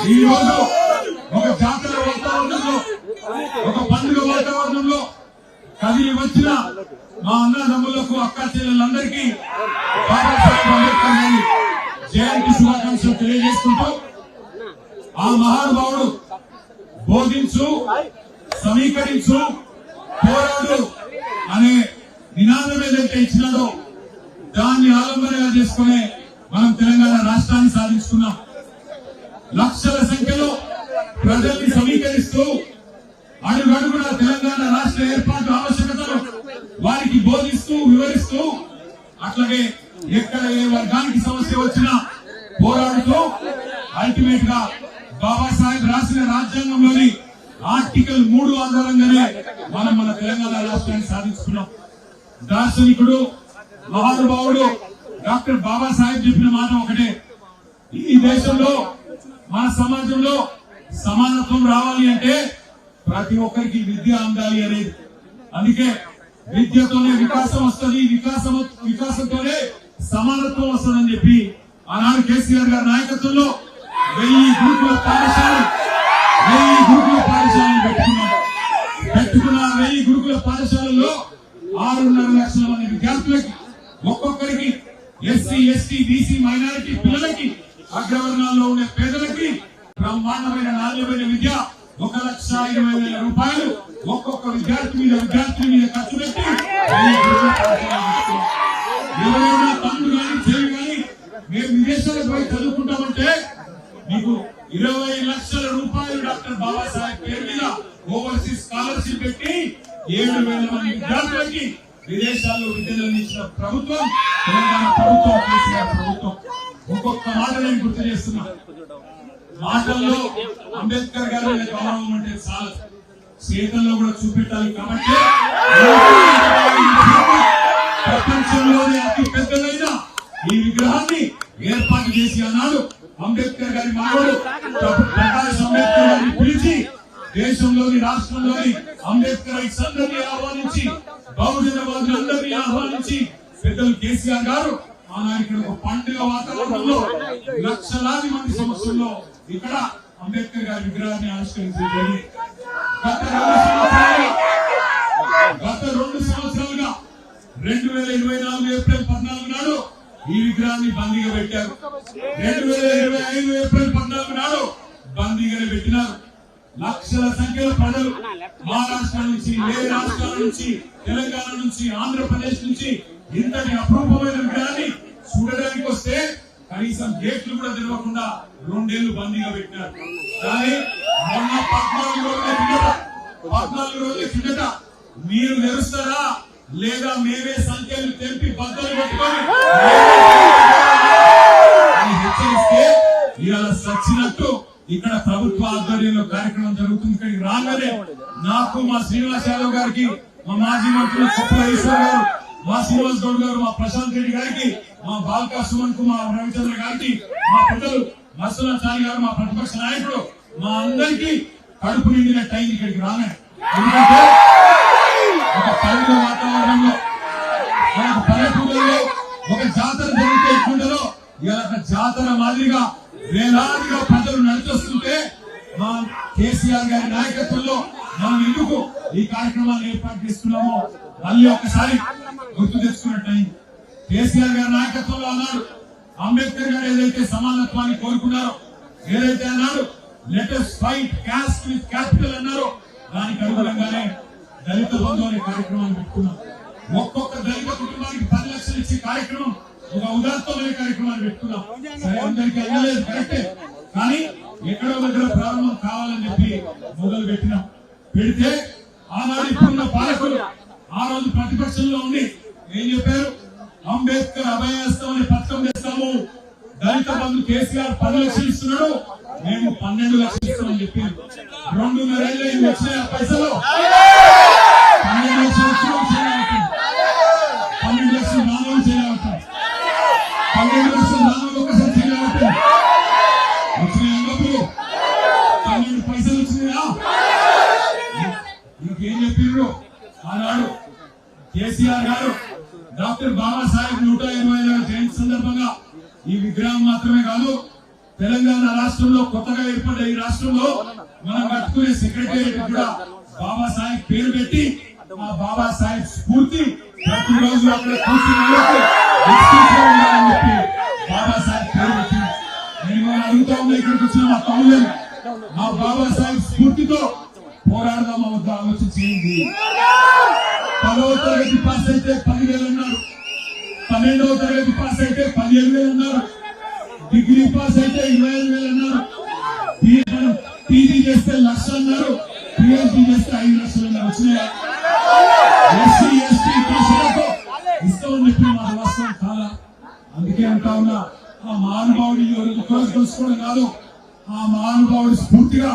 ఈ రోజు ఒక జాతర వాతావరణంలో, ఒక పండుగ వాతావరణంలో కదిలి వచ్చిన మా అన్నదమ్ములకు, అక్క చెల్లెలందరికీ బాబాసాహెబ్ అంబేద్కర్ గారి జయంతి శుభాకాంక్షలు తెలియజేసుకుంటూ, ఆ మహానుభావుడు బోధించు, సమీకరించు, పోరాడు అనే నినాదం ఏదైతే ఇచ్చినాడో దాన్ని ఆలంబనగా చేసుకునే మనం తెలంగాణ రాష్ట్రాన్ని సాధించుకున్నాం. లక్షల సంఖ్యలో ప్రజల్ని సమీకరిస్తూ అడుగడుగున తెలంగాణ రాష్ట్ర ఏర్పాటు ఆవశ్యకతను వారికి బోధిస్తూ, వివరిస్తూ, అట్లాగే ఎక్కడ ఏ వర్గానికి సమస్య వచ్చినా పోరాడుతూ అల్టిమేట్ గా బాబాసాహెబ్ రాసిన రాజ్యాంగంలోని ఆర్టికల్ 3 ఆధారంగానే మనం మన తెలంగాణ రాష్ట్రాన్ని సాధించుకున్నాం. దార్శనికుడు, మహానుభావుడు డాక్టర్ బాబాసాహెబ్ చెప్పిన మాట ఒకటే, ఈ దేశంలో మన సమాజంలో సమానత్వం రావాలి అంటే ప్రతి ఒక్కరికి విద్య అందాలి అనేది. అందుకే విద్యతోనే వికాసం వస్తుంది, వికాసంతోనే సమానత్వం వస్తుందని చెప్పి ఆనాడు కేసీఆర్ గారి నాయకత్వంలో 1000 గురుకుల పాఠశాలలు పెట్టుకున్న 1000 గురుకుల పాఠశాలల్లో 6.5 లక్షల మంది విద్యార్థులకి, ఒక్కొక్కరికి ఎస్సీ, ఎస్టీ, బీసీ, మైనారిటీ పిల్లలకి, అగ్రవర్ణాల్లో ఉండే పేదలకి బ్రహ్మాండమైన నాణ్యమైన విద్య 1,20,000 రూపాయలు ఒక్కొక్క విద్యార్థి మీద ఖర్చు పెట్టి ఎవరైనా తమ్ముడు కానీ చెల్లి కానీ మేము విదేశాలకు పోయి చదువుకుంటామంటే మీకు 20 లక్షల రూపాయలు డాక్టర్ బాబాసాహెబ్ పేరు మీద ఓవర్సీస్ స్కాలర్షిప్ పెట్టి 7,000 మంది విద్యార్థులకి విదేశాల్లో విద్యను అందించిన ప్రభుత్వం తెలంగాణ ప్రభుత్వం, కేసీఆర్ ప్రభుత్వం. ఒక్కొక్క మాట నేను గుర్తు చేస్తున్నా, మాటల్లో అంబేద్కర్ గారు గౌరవం అంటే చాలు, చేతల్లో కూడా చూపెట్టాలి. కాబట్టి ప్రపంచంలోనే అతి పెద్దదైన ఈ విగ్రహాన్ని ఏర్పాటు చేసి అన్నాడు అంబేద్కర్ గారి మానవుడు ప్రకాష్ అంబేద్కర్ గారిని పిలిచి దేశంలోని, రాష్ట్రంలోని అంబేద్కర్ అందరినీ ఆహ్వానించి, బహుజనవాదులందరినీ ఆహ్వానించి పెద్దలు కేసీఆర్ గారు ఆనాడు ఇక్కడ ఒక పండుగ వాతావరణంలో లక్షలాది మంది సమస్యల్లో ఇక్కడ అంబేద్కర్ గారి విగ్రహాన్ని ఆవిష్కరించారు. గత 2 సంవత్సరాలుగా 2024 ఏప్రిల్ 14 నాడు ఈ విగ్రహాన్ని బందీగా పెట్టారు. 2025 ఏప్రిల్ 14 నాడు బందీగానే పెట్టినారు. లక్షల సంఖ్యలో ప్రజలు మహారాష్ట్ర నుంచి, వేరే రాష్ట్రాల నుంచి, తెలంగాణ నుంచి, ఆంధ్రప్రదేశ్ నుంచి ఇంతటి అపరూపమైన విగ్రహాన్ని చూడడానికి వస్తే కనీసం గేట్లు కూడా తెరవకుండా 2 ఏళ్లు బందీగా పెట్టినారు. కానీ మొన్న 14 రోజుల కిందట మీరు తెరుస్తారా లేదా మేమే సంఖ్యలు తెంపి బద్దలు పెట్టుకొని హెచ్చరిస్తే ఇవాళ సచ్చినట్టు ఇక్కడ ప్రభుత్వ ఆధ్వర్యంలో కార్యక్రమం జరుగుతుంది. ఇక్కడికి రాగానే నాకు, మా శ్రీనివాస్ యాదవ్ గారికి, మా మాజీ మంత్రులు కొప్పుల ఈశ్వర్ గారు, మా శ్రీనివాస్ గౌడ్ గారు, మా ప్రశాంత్ రెడ్డి గారికి, మా బాల్కా సుమన్ కు, మా రవిచంద్ర గారికి, మా పెద్దలు మత్స్యనాచారి గారు, మా ప్రతిపక్ష నాయకుడు, మా అందరికీ కడుపు నిండినట్టు అయింది ఇక్కడికి రాగానే. ఎందుకంటే ఒక పండుగ వాతావరణంలో, ఒక పల్లెటూరులో ఒక జాతర జరిగితే ఎట్లుంటుందో ఇలా జాతర మాదిరిగా వేలాదిగా ప్రజలు నడిచొస్తుంటే మా కేసీఆర్ గారి నాయకత్వంలో మనం ఎందుకు ఈ కార్యక్రమాన్ని ఏర్పాటు చేస్తున్నామో మళ్ళీ ఒకసారి గుర్తు తెచ్చుకున్నట్టయింది. కేసీఆర్ గారి నాయకత్వంలో అన్నాడు అంబేద్కర్ గారు ఏదైతే సమానత్వాన్ని కోరుకున్నారో, ఏదైతే అన్నాడు let us fight caste with capital అన్నారో దానికి అనుగుణంగానే దళిత బంధు అనే కార్యక్రమాన్ని పెట్టుకున్నాం. ఒక్కొక్క దళిత కుటుంబానికి 10 లక్షలు ఇచ్చే కార్యక్రమం, ఒక ఉదాత్తమైన కార్యక్రమాన్ని పెట్టుకున్నాం. సరే, అందరికీ అయ్యలేదు కరెక్టే, కానీ ఎక్కడో దగ్గర ప్రారంభం కావాలని చెప్పి మొదలు పెట్టినాం. పెడితే ఆనాడు ఇప్పుడున్న పాలకులు ఆ రోజు ప్రతిపక్షంలో ఉండి ఏం చెప్పారు, అంబేద్కర్ అభయహస్తం అనే పథకం చేస్తాము, దళిత బంధు కేసీఆర్ 10 లక్షలు ఇస్తున్నాడు, మేము 12 లక్షలు ఇస్తామని చెప్పారు. 2.5 ఏళ్ళు వచ్చినాయి ఆ పైసలు. 12 లక్షలు చేయాలి, 12 లక్షలు నాలుగు చేయాలి, 12 లక్షలు నాలుగు ఒకసారి చేయాలి. వచ్చినాయి అన్నప్పుడు 12 పైసలు వచ్చినాయా? ఇంకేం చెప్పారు ఆనాడు కేసీఆర్ గారు? డాక్టర్ బాబాసాహెబ్ 125వ జయంతి సందర్భంగా ఈ విగ్రహం మాత్రమే కాదు, తెలంగాణ రాష్ట్రంలో కొత్తగా ఏర్పడ్డ ఈ రాష్ట్రంలో మనం కట్టుకునే సెక్రటేరియట్ కూడా బాబాసాహెబ్ పేరు పెట్టి ఆ బాబాసాహెబ్ స్ఫూర్తి ప్రతిరోజు అక్కడ కూర్చుని చెప్పి బాబాసాహెబ్ పేరు పెట్టి నేను అడుగుతా ఉన్నా ఇక్కడికి వచ్చిన మా తమ్ముళ్ళని ఆ బాబాసాహెబ్ స్ఫూర్తితో పోరాడదాం వద్ద ఆలోచన చేయండి. 10వ తరగతి పాస్ అయితే 10,000 అన్నారు, 12వ తరగతి పాస్ అయితే 15,000 అన్నారు, డిగ్రీ పాస్ అయితే 25,000 అన్నారు, పీజీ చేస్తే 1,00,000 అన్నారు, పిహెచ్డి చేస్తే 5 లక్షలు అన్నారు. వచ్చినాయా? ఎస్సీ ఎస్టీ కేసులతో ఇస్తామని చెప్పి మా వాస్తవం కాదా? అందుకే అంటా ఉన్నా ఆ మహానుభావుడి తెలుసుకోవడం కాదు, ఆ మహానుభావుడి స్ఫూర్తిగా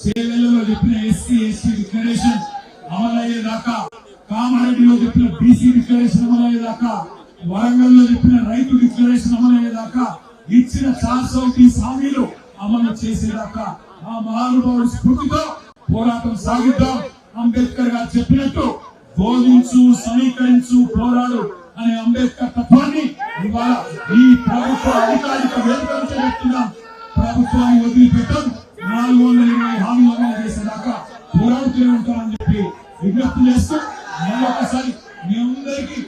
చేవెళ్లలో చెప్పిన ఎస్సీ ఎస్టీ డిక్లరేషన్ అమలయ్యేదాకా, కామారెడ్డిలో చెప్పిన బీసీ డిక్లరేషన్ అమలయ్యేదాకా, వరంగల్ లో చెప్పిన రైతు డిక్లరేషన్ అమలయ్యేదాకా, ఇచ్చిన 430 హామీలు అమలు చేసేదాకా ఆ మహానుభావుడి స్ఫూర్తితో పోరాటం సాగిద్దాం. అంబేద్కర్ గారు చెప్పినట్టు బోధించు, సమీకరించు, పోరాడు అనే అంబేద్కర్ తత్వాన్ని ఇవాళ ఈ ప్రభుత్వ అధికారిక వేదిక నుంచి చెప్తున్నాం. ప్రభుత్వాన్ని వదిలిపెట్టం, 420 హామీలు అమలు చేసేదాకా పోరాడుతూనే ఉంటామని చెప్పి విజ్ఞప్తి చేస్తూ మరొకసారి మీ అందరికీ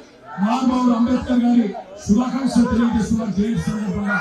మహానుభావుడు అంబేద్కర్ గారి శుభాకాంక్షలు తెలియజేస్తున్నారు. జయంతి సందర్భంగా